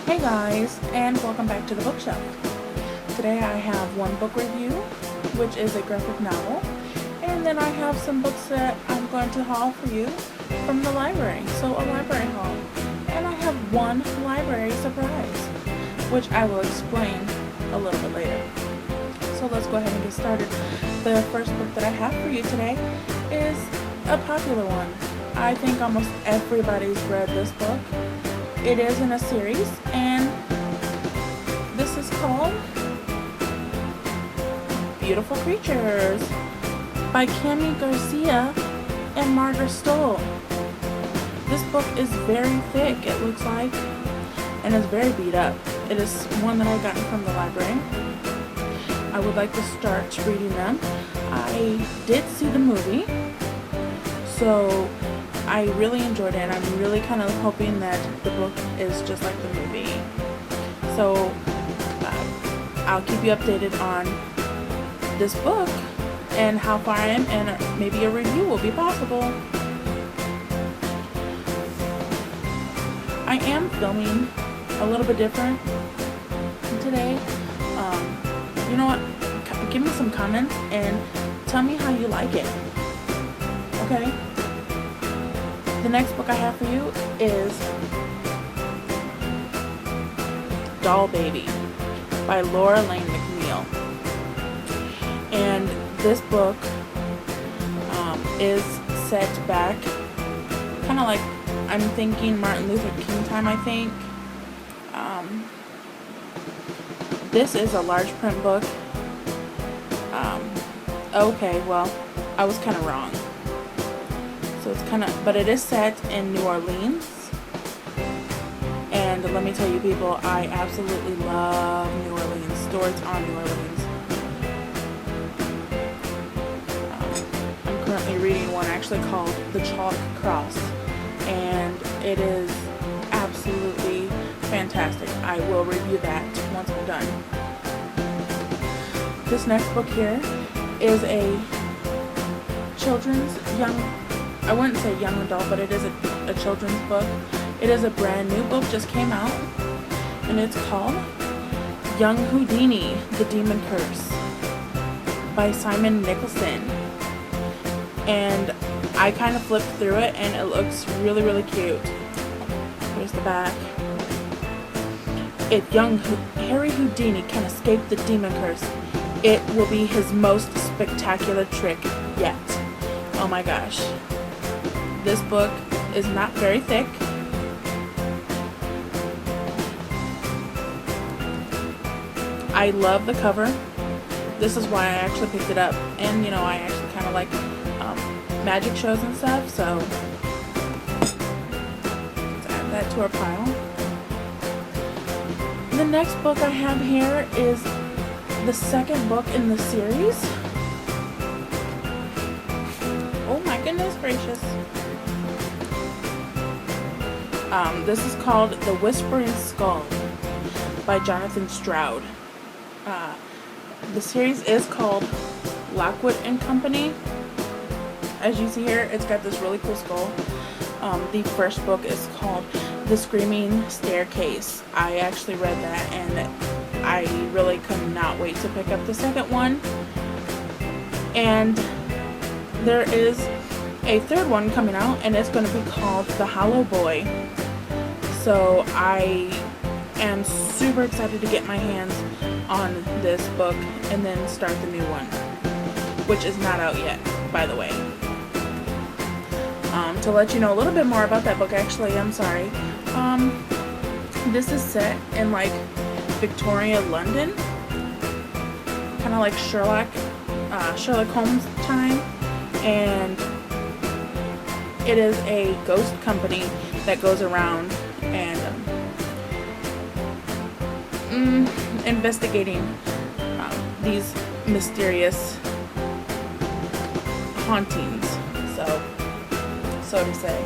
Hey guys, and welcome back to the bookshelf. Today I have one book review, which is a graphic novel, and then I have some books that I'm going to haul for you from the library, so a library haul. And I have one library surprise, which I will explain a little bit later. So let's go ahead and get started. The first book that I have for you today is a popular one. I think almost everybody's read this book. It is in a series, and this is called Beautiful Creatures by Kami Garcia and Margaret Stohl. This book is very thick, it looks like, and is very beat up. It is one that I got from the library. I would like to start reading them. I did see the movie, so I really enjoyed it, and I'm really kind of hoping that the book is just like the movie. So I'll keep you updated on this book and how far I am, and maybe a review will be possible. I am filming a little bit different today. You know what? Give me some comments and tell me how you like it. Okay? The next book I have for you is Doll Baby by Laura Lane McNeil. And this book is set back kind of like, I'm thinking Martin Luther King time, I think. This is a large print book. Okay, well, I was kind of wrong. So it's kind of, but it is set in New Orleans. And let me tell you people, I absolutely love New Orleans. Stories on New Orleans. I'm currently reading one actually called The Chalk Cross, and it is absolutely fantastic. I will review that once I'm done. This next book here is a children's I wouldn't say young adult, but it is a children's book. It is a brand new book, just came out, and it's called Young Houdini, The Demon Curse by Simon Nicholson. And I kind of flipped through it, and it looks really, really cute. Here's the back. If young Harry Houdini can escape the demon curse, it will be his most spectacular trick yet. Oh my gosh. This book is not very thick. I love the cover. This is why I actually picked it up. And you know, I actually kind of like magic shows and stuff, so let's add that to our pile. The next book I have here is the second book in the series. Oh my goodness gracious. This is called The Whispering Skull by Jonathan Stroud. The series is called Lockwood and Company. As you see here, it's got this really cool skull. The first book is called The Screaming Staircase. I actually read that, and I really could not wait to pick up the second one. And there is a third one coming out, and it's going to be called The Hollow Boy. So I am super excited to get my hands on this book and then start the new one, which is not out yet, by the way. To let you know a little bit more about that book, actually, I'm sorry. This is set in like Victoria, London, kind of like Sherlock Holmes time, and it is a ghost company that goes around and investigating these mysterious hauntings, so to say.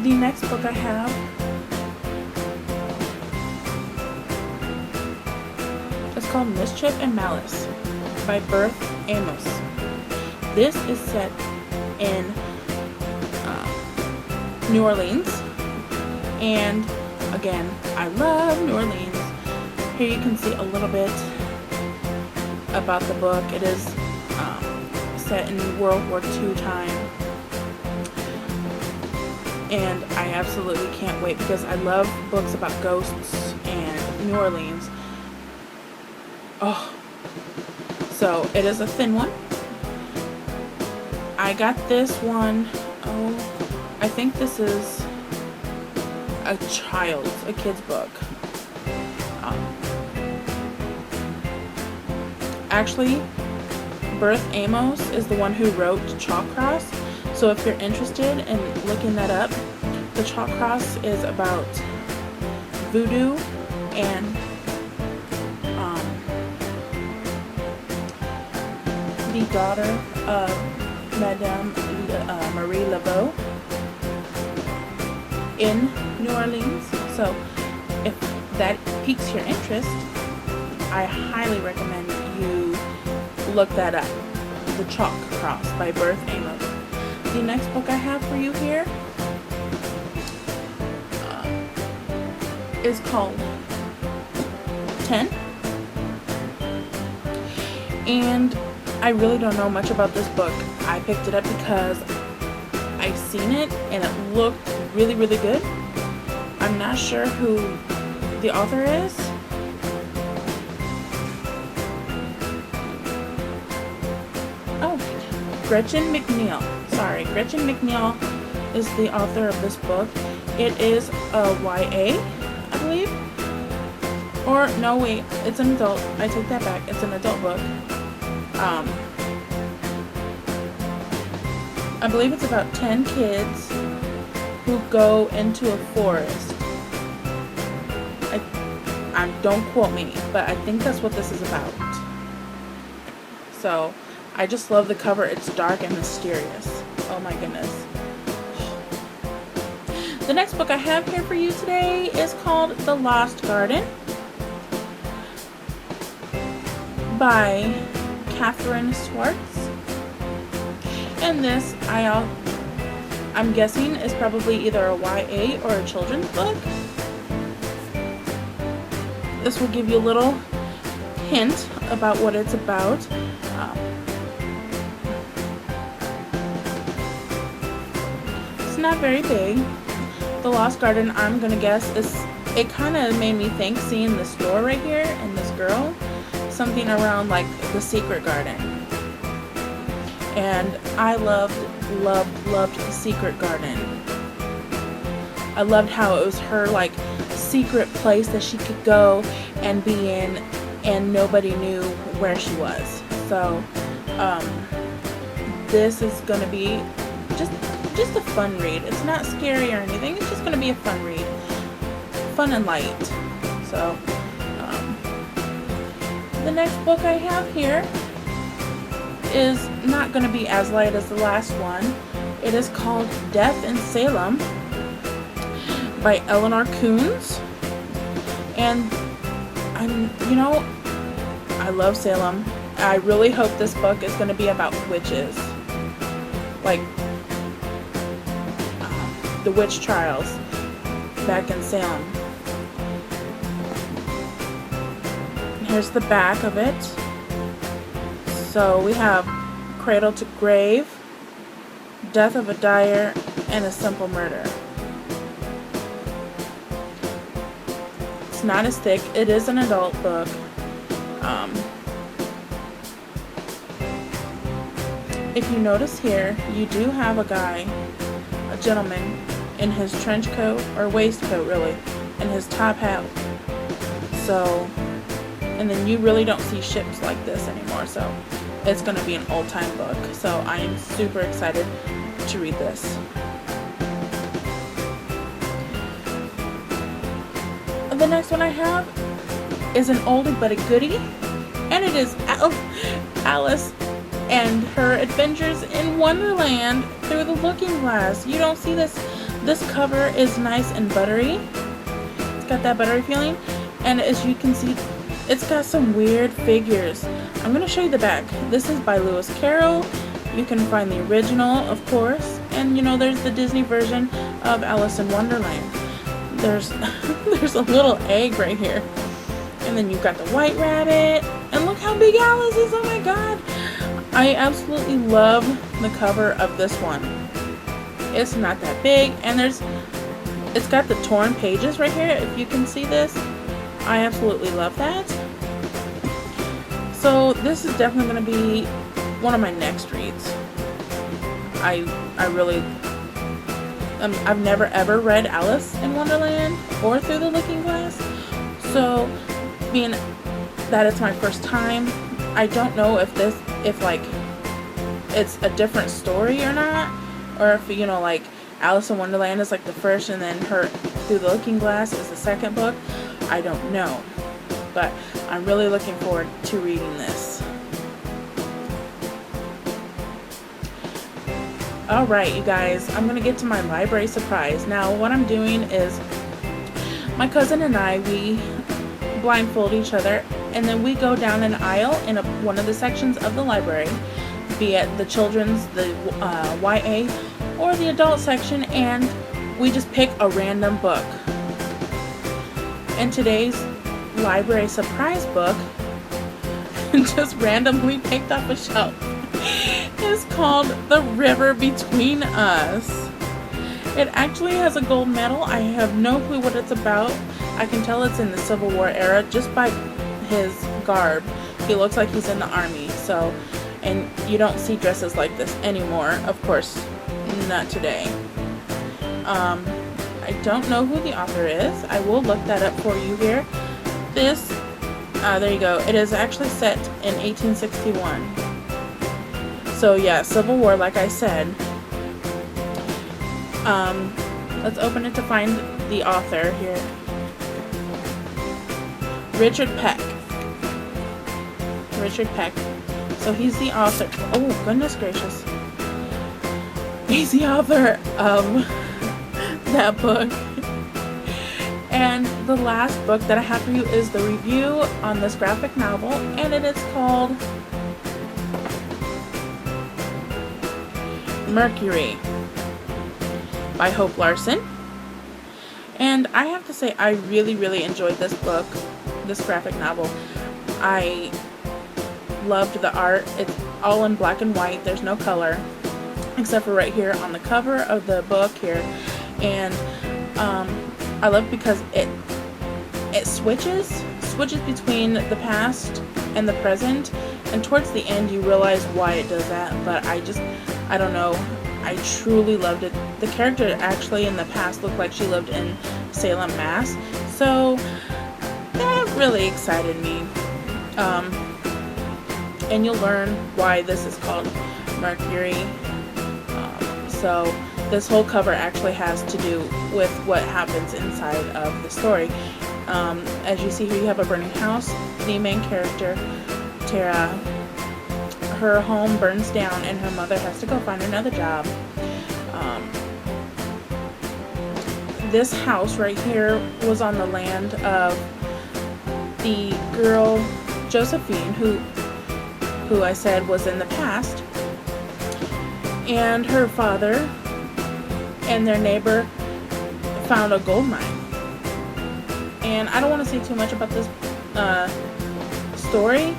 The next book I have is called Mischief and Malice by Berth Amos. This is set in New Orleans. And again, I love New Orleans. Here you can see a little bit about the book. It is set in World War II time. And I absolutely can't wait because I love books about ghosts and New Orleans. Oh, so it is a thin one. I got this one, I think this is a kid's book. Actually, Berth Amos is the one who wrote Chalk Cross. So if you're interested in looking that up, the Chalk Cross is about voodoo and the daughter of Madame Marie Laveau in New Orleans. So if that piques your interest, I highly recommend you look that up. The Chalk Cross by Berth Amos. The next book I have for you here is called 10. And I really don't know much about this book. I picked it up because I've seen it and it looked really, really good. I'm not sure who the author is. Oh, Gretchen McNeil. Sorry, Gretchen McNeil is the author of this book. It is a YA, I believe. Or, no, wait, it's an adult. I take that back. It's an adult book. I believe it's about 10 kids who go into a forest. Don't quote me, but I think that's what this is about. So, I just love the cover. It's dark and mysterious. Oh my goodness. The next book I have here for you today is called The Lost Garden by Katherine Schwartz. And this, I'm guessing, is probably either a YA or a children's book. This will give you a little hint about what it's about. It's not very big. The Lost Garden, I'm gonna guess, it kind of made me think, seeing this door right here and this girl, something around like The Secret Garden. And I loved The Secret Garden. I loved how it was her like secret place that she could go and be in, and nobody knew where she was. So this is gonna be just a fun read. It's not scary or anything. It's just gonna be a fun read, fun and light. So the next book I have here is not going to be as light as the last one. It is called Death in Salem by Eleanor Coons. And I love Salem. I really hope this book is going to be about witches, like the witch trials back in Salem. And here's the back of it. So we have Cradle to Grave, Death of a Dyer, and A Simple Murder. It's not as thick. It is an adult book. If you notice here, you do have a gentleman, in his trench coat, or waistcoat really, and his top hat. So, and then you really don't see ships like this anymore, so it's going to be an old-time book. So I am super excited to read this. The next one I have is an oldie but a goodie, and it is Alice and Her Adventures in Wonderland Through the Looking Glass. You don't see this. This cover is nice and buttery. It's got that buttery feeling, and as you can see, it's got some weird figures. I'm going to show you the back. This is by Lewis Carroll. You can find the original, of course, and there's the Disney version of Alice in Wonderland. There's there's a little egg right here. And then you've got the White Rabbit. And look how big Alice is. Oh my god. I absolutely love the cover of this one. It's not that big. And it's got the torn pages right here, if you can see this. I absolutely love that. So this is definitely going to be one of my next reads. I really... I've never ever read Alice in Wonderland or Through the Looking Glass. So, being that it's my first time, I don't know if like it's a different story or not, or if, you know, like Alice in Wonderland is like the first and then her Through the Looking Glass is the second book. I don't know, but I'm really looking forward to reading this. Alright, you guys, I'm going to get to my library surprise. Now, what I'm doing is my cousin and I, we blindfold each other, and then we go down an aisle in one of the sections of the library, be it the children's, the YA, or the adult section, and we just pick a random book. And today's library surprise book, just randomly picked off a shelf, is called The River Between Us. It actually has a gold medal. I have no clue what it's about. I can tell it's in the Civil War era just by his garb. He looks like he's in the army. So, and you don't see dresses like this anymore. Of course, not today. I don't know who the author is. I will look that up for you here. This, there you go. It is actually set in 1861. So yeah, Civil War, like I said. Let's open it to find the author here. Richard Peck. Richard Peck. So he's the author. Oh, goodness gracious. He's the author of that book. And the last book that I have for you is the review on this graphic novel, and it is called Mercury by Hope Larson. And I have to say, I really enjoyed this book, this graphic novel. I loved the art. It's all in black and white. There's no color except for right here on the cover of the book here. And I love because it switches between the past and the present, and towards the end you realize why it does that. But I don't know, I truly loved it. The character actually in the past looked like she lived in Salem, Mass. So that really excited me. And you'll learn why this is called Mercury. So this whole cover actually has to do with what happens inside of the story. As you see here, you have a burning house. The main character, Tara, her home burns down and her mother has to go find another job. This house right here was on the land of the girl Josephine, who I said was in the past, and her father and their neighbor found a gold mine. And I don't want to say too much about this story,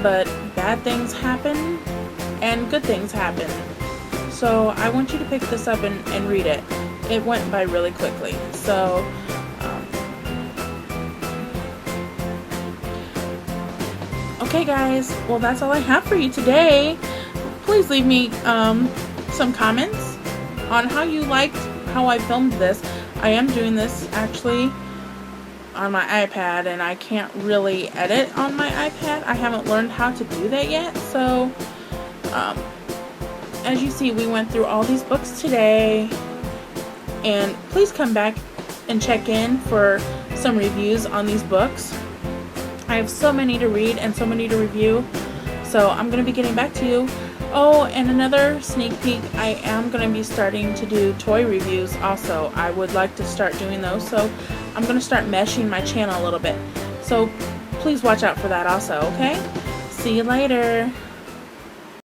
but bad things happen and good things happen. So I want you to pick this up and read it. It went by really quickly. So okay guys, well that's all I have for you today. Please leave me some comments on how you liked how I filmed this. I am doing this actually on my iPad, and I can't really edit on my iPad. I haven't learned how to do that yet. So as you see, we went through all these books today, and please come back and check in for some reviews on these books. I have so many to read and so many to review, so I'm going to be getting back to you. Oh, and another sneak peek, I am going to be starting to do toy reviews also. I would like to start doing those, so I'm going to start meshing my channel a little bit. So please watch out for that also, okay? See you later.